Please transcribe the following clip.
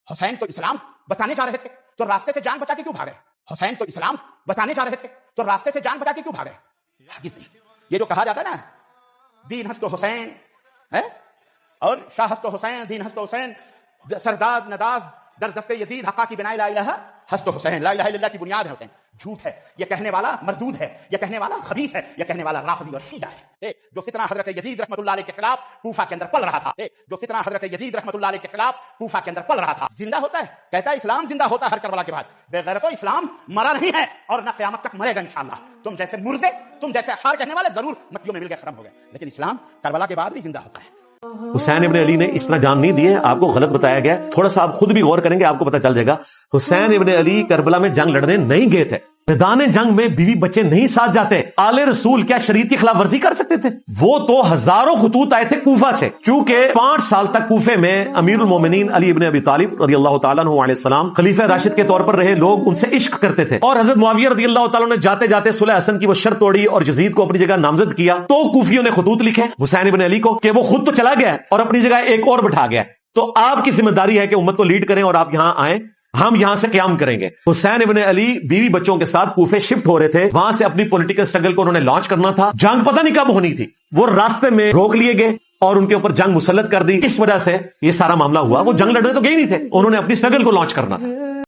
حسین تو اسلام بتانے جا رہے تھے تو راستے سے جان بچا کے کیوں بھاگ رہے؟ حسین تو اسلام بتانے جا رہے تھے تو راستے سے جان بچا کے کیوں بھاگ رہے؟ ہرگز نہیں۔ یہ جو کہا جاتا ہے نا دین ہست و حسین ہے اور شاہ ہست و حسین، دین ہست و حسین، سرداد نداز در دست یزید حقا کی بنائے لا الہ ہست و حسین، لا الہ الا اللہ کی بنیاد ہے حسین، جھوٹ ہے یہ کہنے والا، مردود ہے یہ کہنے والا، خبیث ہے یہ کہنے والا، رافضی اور شیعہ ہے جو فتنہ حضرت یزید رحمۃ اللہ علیہ کے خلاف کوفہ کے اندر پل رہا تھا، جو فتنہ حضرت یزید رحمۃ اللہ علیہ کے خلاف کوفہ کے اندر پل رہا تھا، زندہ ہوتا ہے، کہتا ہے اسلام زندہ ہوتا ہے ہر کربلا کے بعد، بے غیرتو اسلام مرا نہیں ہے اور نہ قیامت تک مرے گا انشاءاللہ۔ تم جیسے مردے، تم جیسے اشعار کہنے والے ضرور مٹیوں میں مل گئے، ختم ہو گئے، لیکن اسلام کربلا کے بعد بھی زندہ ہوتا ہے۔ حسین ابن علی نے اس طرح جان نہیں دیے، آپ کو غلط بتایا گیا، تھوڑا سا آپ خود بھی غور کریں گے آپ کو پتہ چل جائے گا۔ حسین ابن علی کربلا میں جنگ لڑنے نہیں گئے تھے، میدان جنگ میں بیوی بچے نہیں ساتھ جاتے۔ آل رسول کیا شریعت کی خلاف ورزی کر سکتے تھے؟ وہ تو ہزاروں خطوط آئے تھے کوفہ سے، چونکہ 5 سال تک کوفے میں امیر المومنین علی ابن ابی طالب رضی اللہ تعالیٰ عنہ علیہ السلام خلیفہ راشد کے طور پر رہے، لوگ ان سے عشق کرتے تھے، اور حضرت معاویہ رضی اللہ تعالیٰ نے جاتے جاتے صلح حسن کی وہ شرط توڑی اور یزید کو اپنی جگہ نامزد کیا، تو کوفیوں نے خطوط لکھے حسین ابن علی کو کہ وہ خود تو چلا گیا ہے اور اپنی جگہ ایک اور بٹھا گیا ہے، تو آپ کی ذمہ داری ہے کہ امت کو لیڈ کریں اور آپ یہاں آئیں، ہم یہاں سے قیام کریں گے۔ حسین ابن علی بیوی بچوں کے ساتھ کوفے شفٹ ہو رہے تھے، وہاں سے اپنی پولیٹیکل سٹرگل کو انہوں نے لانچ کرنا تھا، جنگ پتہ نہیں کب ہونی تھی، وہ راستے میں روک لیے گئے اور ان کے اوپر جنگ مسلط کر دی، اس وجہ سے یہ سارا معاملہ ہوا۔ وہ جنگ لڑنے تو گئے نہیں تھے، انہوں نے اپنی سٹرگل کو لانچ کرنا تھا۔